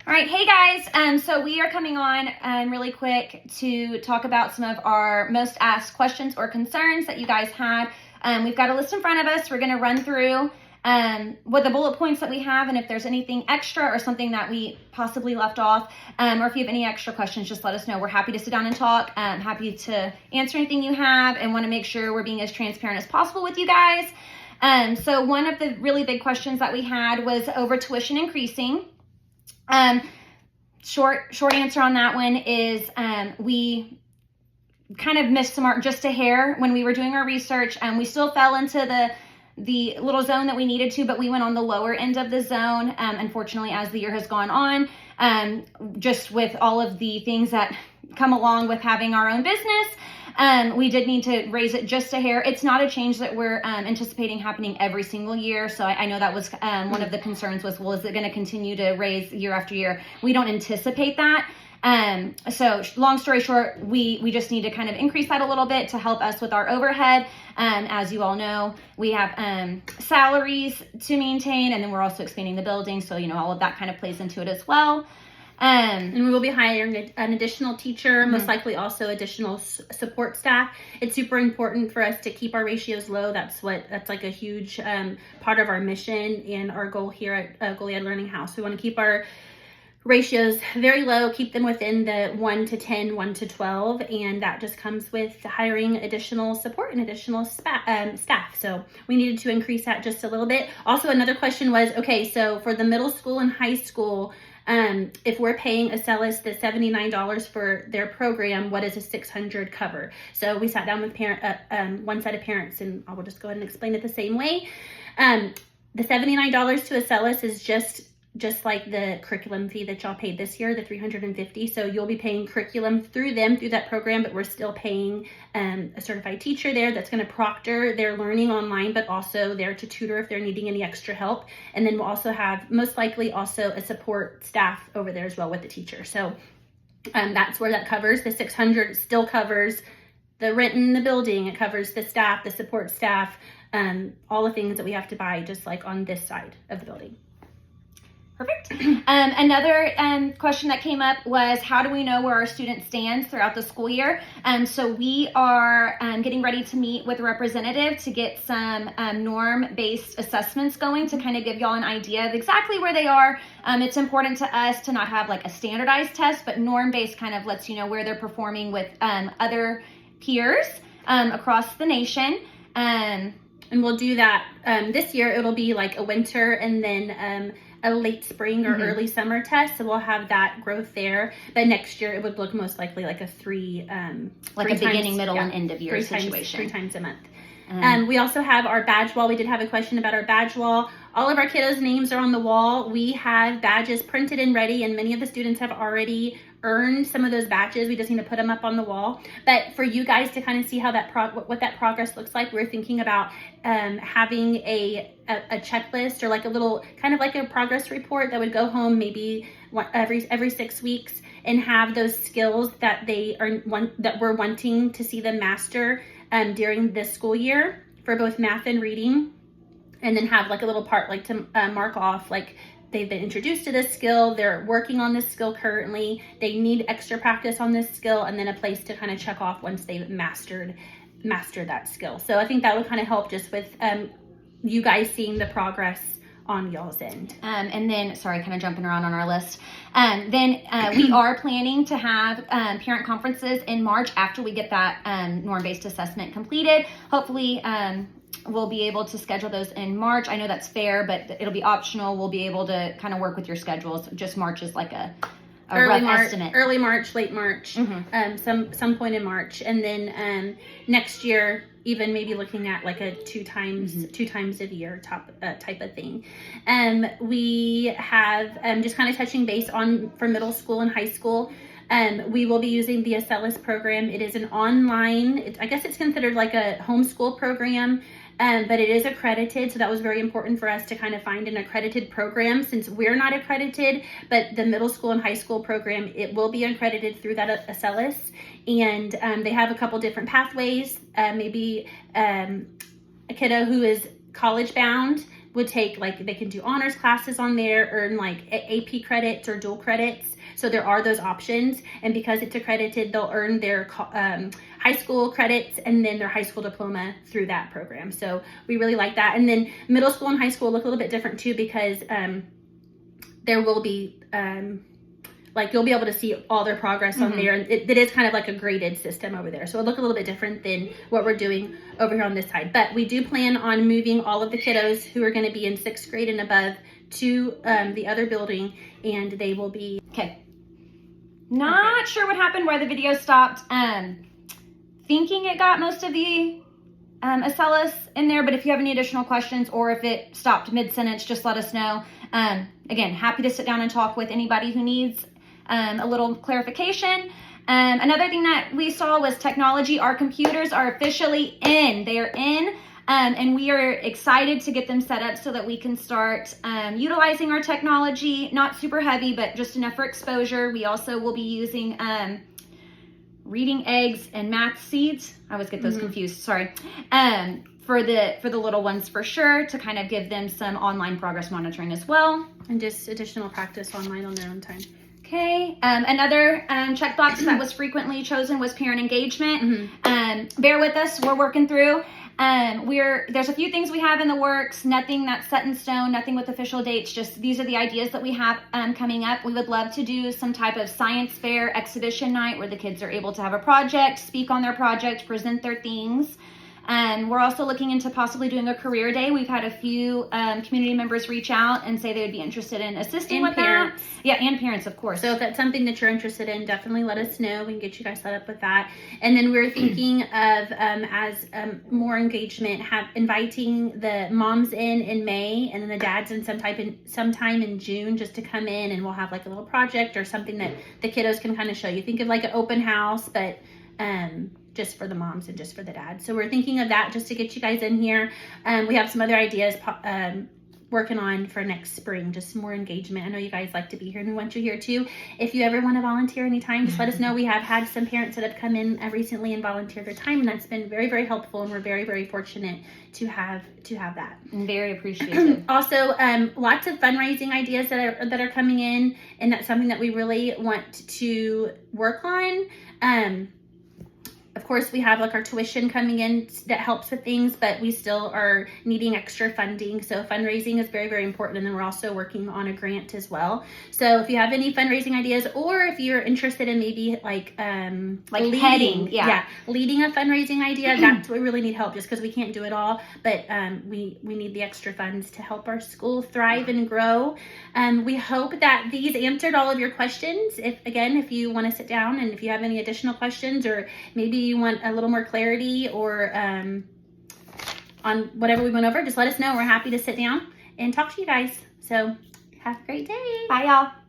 All right, hey guys. So we are coming on really quick to talk about some of our most asked questions or concerns that you guys had. We've got a list in front of us. We're going to run through what the bullet points that we have, and if there's anything extra or something that we possibly left off, or if you have any extra questions, just let us know. We're happy to sit down and talk. Happy to answer anything you have, and want to make sure we're being as transparent as possible with you guys. So one of the really big questions that we had was over tuition increasing. Short answer on that one is we kind of missed the mark just a hair when we were doing our research. We still fell into the little zone that we needed to, but we went on the lower end of the zone. Unfortunately, as the year has gone on, just with all of the things that come along with having our own business, we did need to raise it just a hair. It's not a change that we're anticipating happening every single year. So I know that was one of the concerns was, well, is it going to continue to raise year after year? We don't anticipate that. So long story short, we just need to kind of increase that a little bit to help us with our overhead. As you all know, we have salaries to maintain, and then we're also expanding the building. So, all of that kind of plays into it as well. And we will be hiring an additional teacher, most likely also additional support staff. It's super important for us to keep our ratios low. That's like a huge part of our mission and our goal here at Goliad Learning House. We want to keep our ratios very low, keep them within the 1 to 10, 1 to 12, and that just comes with hiring additional support and additional staff. So we needed to increase that just a little bit. Also, another question was, okay, so for the middle school and high school, if we're paying Acellus the $79 for their program, what does a $600 cover? So we sat down with one set of parents, and I will just go ahead and explain it the same way. The $79 to Acellus is just like the curriculum fee that y'all paid this year, the $350. So you'll be paying curriculum through that program, but we're still paying a certified teacher there that's going to proctor their learning online, but also there to tutor if they're needing any extra help. And then we'll also have most likely also a support staff over there as well with the teacher. So that's where that covers. The $600 still covers the rent in the building. It covers the staff, the support staff, all the things that we have to buy just like on this side of the building. Perfect. Another question that came up was, how do we know where our student stands throughout the school year? So we are getting ready to meet with a representative to get some norm-based assessments going to kind of give y'all an idea of exactly where they are. It's important to us to not have like a standardized test, but norm-based kind of lets you know where they're performing with other peers across the nation. And we'll do that this year. It'll be like a winter and then a late spring or early summer test, so we'll have that growth there. But next year it would look most likely like a beginning, middle, and end of year situation. 3 times a month. We also have our badge wall. We did have a question about our badge wall. All of our kiddos' names are on the wall. We have badges printed and ready, and many of the students have already earned some of those badges. We just need to put them up on the wall. But for you guys to kind of see how what that progress looks like, we're thinking about having a checklist or like a little kind of like a progress report that would go home maybe every 6 weeks and have those skills that that we're wanting to see them master during this school year for both math and reading. And then have like a little part like to mark off like they've been introduced to this skill, they're working on this skill currently, they need extra practice on this skill, and then a place to kind of check off once they've mastered that skill. So I think that would kind of help just with you guys seeing the progress on y'all's end. And then, sorry, kind of jumping around on our list. Then we are planning to have parent conferences in March after we get that norm-based assessment completed. Hopefully, we'll be able to schedule those in March. I know that's fair, but it'll be optional. We'll be able to kind of work with your schedules. Just March is like a rough estimate. Early March, late March, some point in March. And then next year, even maybe looking at like a two times a year type of thing. We have just kind of touching base on for middle school and high school. We will be using the Acellus program. It is an online, I guess it's considered like a homeschool program. But it is accredited, so that was very important for us to kind of find an accredited program since we're not accredited, but the middle school and high school program, it will be accredited through that Acellus, and they have a couple different pathways. Maybe a kiddo who is college bound, would take, like, they can do honors classes on there, earn like AP credits or dual credits. So there are those options, and because it's accredited, they'll earn their high school credits and then their high school diploma through that program. So we really like that. And then middle school and high school look a little bit different too, because there will be like, you'll be able to see all their progress on there, and it is kind of like a graded system over there. So it'll look a little bit different than what we're doing over here on this side. But we do plan on moving all of the kiddos who are going to be in 6th grade and above to the other building, and they will be Not sure what happened, why the video stopped. Thinking it got most of the Acellus in there, but if you have any additional questions or if it stopped mid-sentence, just let us know. Again, happy to sit down and talk with anybody who needs a little clarification. Another thing that we saw was technology. Our computers are officially in. They are in. And we are excited to get them set up so that we can start utilizing our technology. Not super heavy, but just enough for exposure. We also will be using reading eggs and math seeds. I always get those confused, sorry. For the little ones for sure, to kind of give them some online progress monitoring as well. And just additional practice online on their own time. Okay, another checkbox that was frequently chosen was parent engagement. Bear with us, we're working through. There's a few things we have in the works, nothing that's set in stone, nothing with official dates, just these are the ideas that we have coming up. We would love to do some type of science fair exhibition night where the kids are able to have a project, speak on their project, present their things. We're also looking into possibly doing a career day. We've had a few community members reach out and say they would be interested in assisting with parents. that. Yeah, and parents, of course. So if that's something that you're interested in, definitely let us know. We can get you guys set up with that. And then we're thinking of, as more engagement, inviting the moms in May, and then the dads in sometime in June, just to come in, and we'll have like a little project or something that the kiddos can kind of show you. Think of like an open house, but just for the moms and just for the dads. So we're thinking of that just to get you guys in here. We have some other ideas working on for next spring, just more engagement. I know you guys like to be here, and we want you here too. If you ever want to volunteer anytime, just let us know. We have had some parents that have come in recently and volunteered their time, and that's been very, very helpful, and we're very, very fortunate to have that. And very appreciative. Also, lots of fundraising ideas that are coming in, and that's something that we really want to work on. Of course, we have like our tuition coming in that helps with things, but we still are needing extra funding. So fundraising is very, very important. And then we're also working on a grant as well. So if you have any fundraising ideas, or if you're interested in maybe like leading a fundraising idea, that's what we really need help, just because we can't do it all. But we need the extra funds to help our school thrive and grow. We hope that these answered all of your questions. If you want to sit down and if you have any additional questions, or maybe you want a little more clarity or on whatever we went over, just let us know. We're happy to sit down and talk to you guys. So have a great day. Bye, y'all.